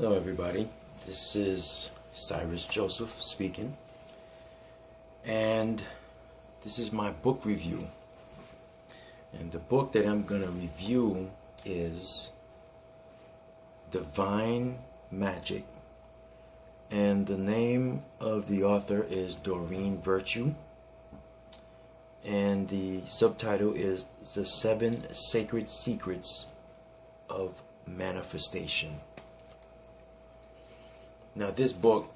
Hello everybody, this is Cyrus Joseph speaking, and this is my book review. And the book that I'm going to review is Divine Magic, and the name of the author is Doreen Virtue, and the subtitle is The 7 Sacred Secrets of Manifestation. Now, this book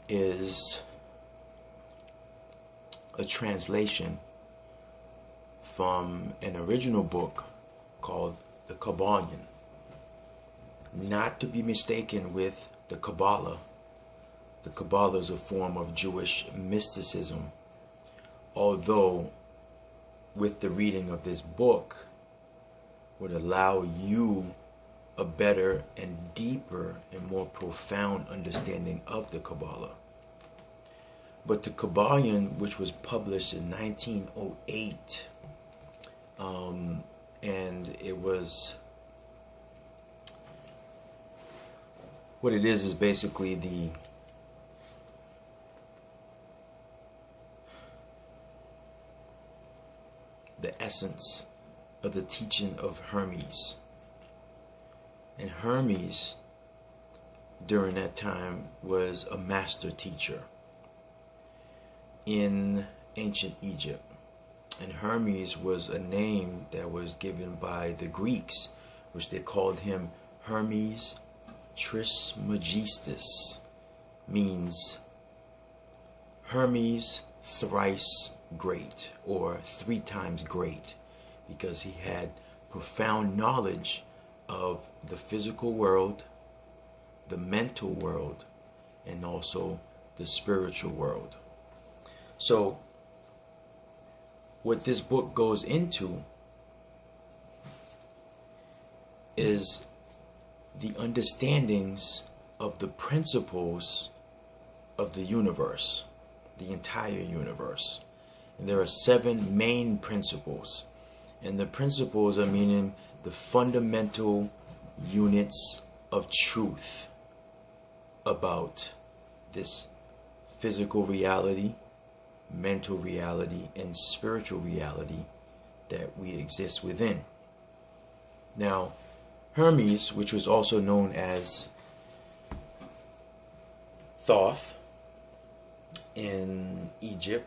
is a translation from an original book called the Kabbalion, not to be mistaken with the Kabbalah. The Kabbalah is a form of Jewish mysticism, although with the reading of this book would allow you a better and deeper and more profound understanding of the Kabbalah. But the Kabbalion, which was published in 1908, and it was, what it is basically the essence of the teaching of Hermes. And Hermes, during that time, was a master teacher in ancient Egypt. And Hermes was a name that was given by the Greeks, which they called him Hermes Trismegistus, means Hermes thrice great, or 3 times great, because he had profound knowledge of the physical world, the mental world, and also the spiritual world. So what this book goes into is the understandings of the principles of the universe, the entire universe. And there are 7 main principles, and the principles are meaning the fundamental units of truth about this physical reality, mental reality, and spiritual reality that we exist within. Now, Hermes, which was also known as Thoth in Egypt,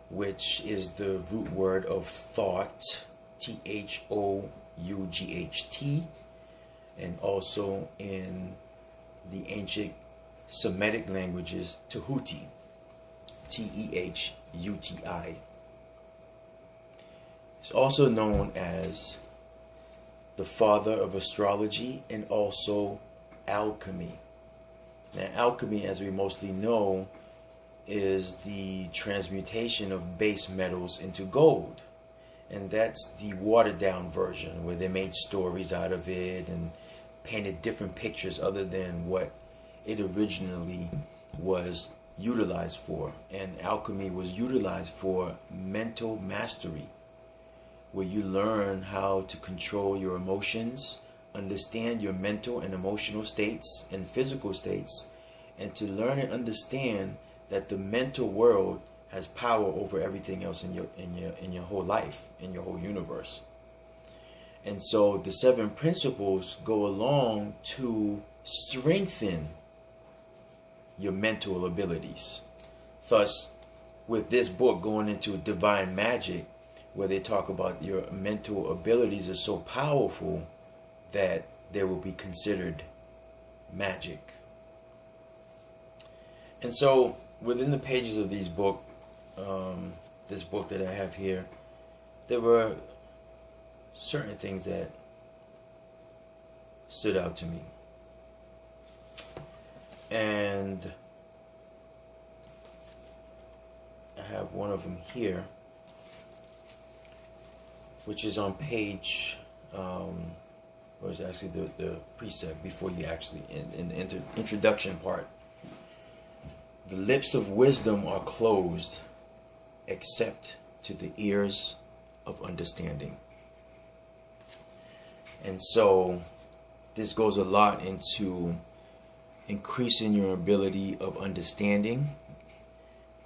which is the root word of thought, T-H-O-U-G-H-T, and also in the ancient Semitic languages, Tehuti, T-E-H-U-T-I. It's also known as the father of astrology and also alchemy. Now, alchemy, as we mostly know, is the transmutation of base metals into gold. And that's the watered down version, where they made stories out of it and painted different pictures other than what it originally was utilized for. And alchemy was utilized for mental mastery, where you learn how to control your emotions, understand your mental and emotional states and physical states, and to learn and understand that the mental world has power over everything else in your whole life, in your whole universe. And so the 7 principles go along to strengthen your mental abilities. Thus, with this book going into Divine Magic, where they talk about your mental abilities are so powerful that they will be considered magic. And so within the pages of this book that I have here, there were certain things that stood out to me. And I have one of them here, which is on page, or is actually the precept before you actually, in the introduction part. The lips of wisdom are closed, except to the ears of understanding. And so this goes a lot into increasing your ability of understanding.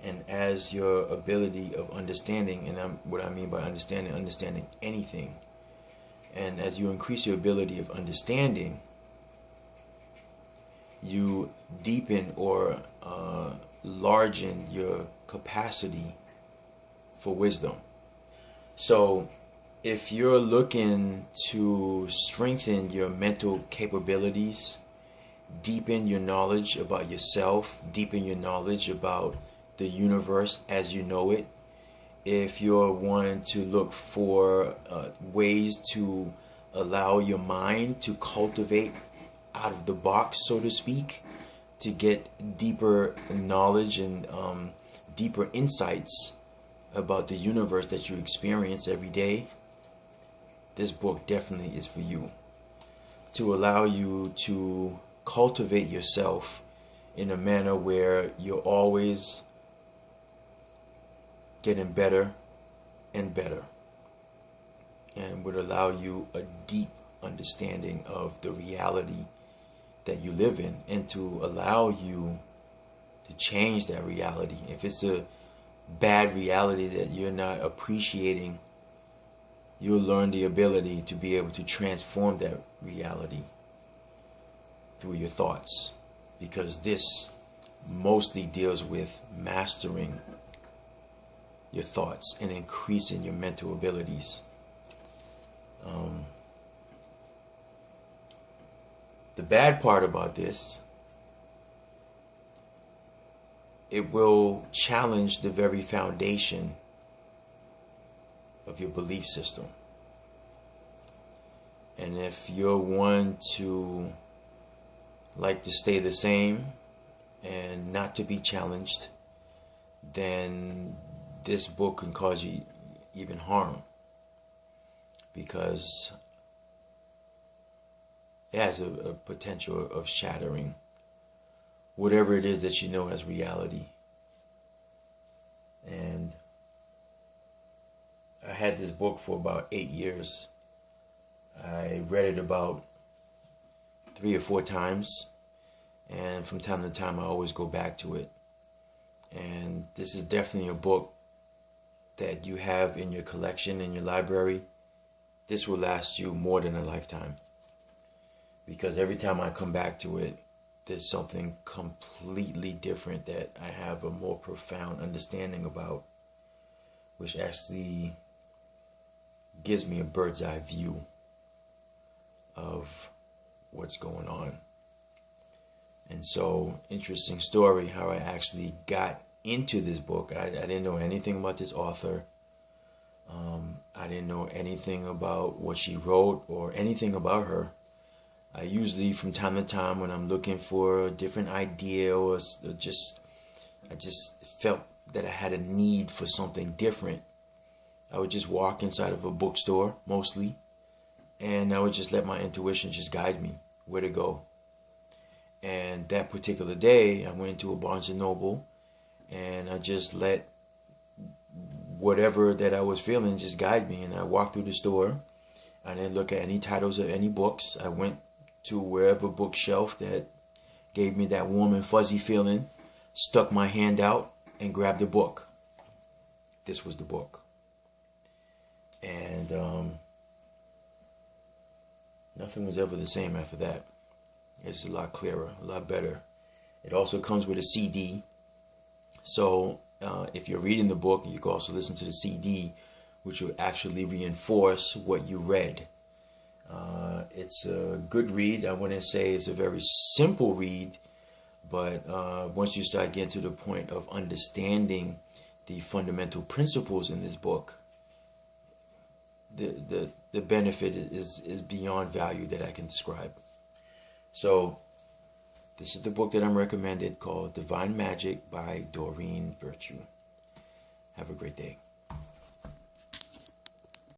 And as your ability of understanding, and what I mean by understanding anything, and as you increase your ability of understanding, you deepen or largen your capacity for wisdom. So if you're looking to strengthen your mental capabilities, deepen your knowledge about yourself, deepen your knowledge about the universe as you know it, if you're wanting to look for ways to allow your mind to cultivate out of the box, so to speak, to get deeper knowledge and deeper insights about the universe that you experience every day, this book definitely is for you. To allow you to cultivate yourself in a manner where you're always getting better and better, and would allow you a deep understanding of the reality that you live in, and to allow you to change that reality. If it's a bad reality that you're not appreciating, you'll learn the ability to be able to transform that reality through your thoughts, because this mostly deals with mastering your thoughts and increasing your mental abilities. The bad part about this, it will challenge the very foundation of your belief system. And if you're one to like to stay the same and not to be challenged, then this book can cause you even harm, because it has a potential of shattering whatever it is that you know as reality. And I had this book for about 8 years. I read it about 3 or 4 times, and from time to time I always go back to it. And this is definitely a book that you have in your collection, in your library. This will last you more than a lifetime, because every time I come back to it, there's something completely different that I have a more profound understanding about, which actually gives me a bird's eye view of what's going on. And so, interesting story how I actually got into this book. I didn't know anything about this author. I didn't know anything about what she wrote or anything about her. I usually, from time to time, when I'm looking for a different idea or I just felt that I had a need for something different, I would just walk inside of a bookstore, mostly, and I would just let my intuition just guide me where to go. And that particular day, I went to a Barnes & Noble, and I just let whatever that I was feeling just guide me. And I walked through the store. I didn't look at any titles of any books. I went to wherever bookshelf that gave me that warm and fuzzy feeling, stuck my hand out, and grabbed the book. This was the book. And nothing was ever the same after that. It's a lot clearer, a lot better. It also comes with a CD. So if you're reading the book, you can also listen to the CD, which will actually reinforce what you read. It's a good read. I wouldn't say it's a very simple read, but once you start getting to the point of understanding the fundamental principles in this book, the benefit is beyond value that I can describe. So this is the book that I'm recommended, called Divine Magic by Doreen Virtue. Have a great day.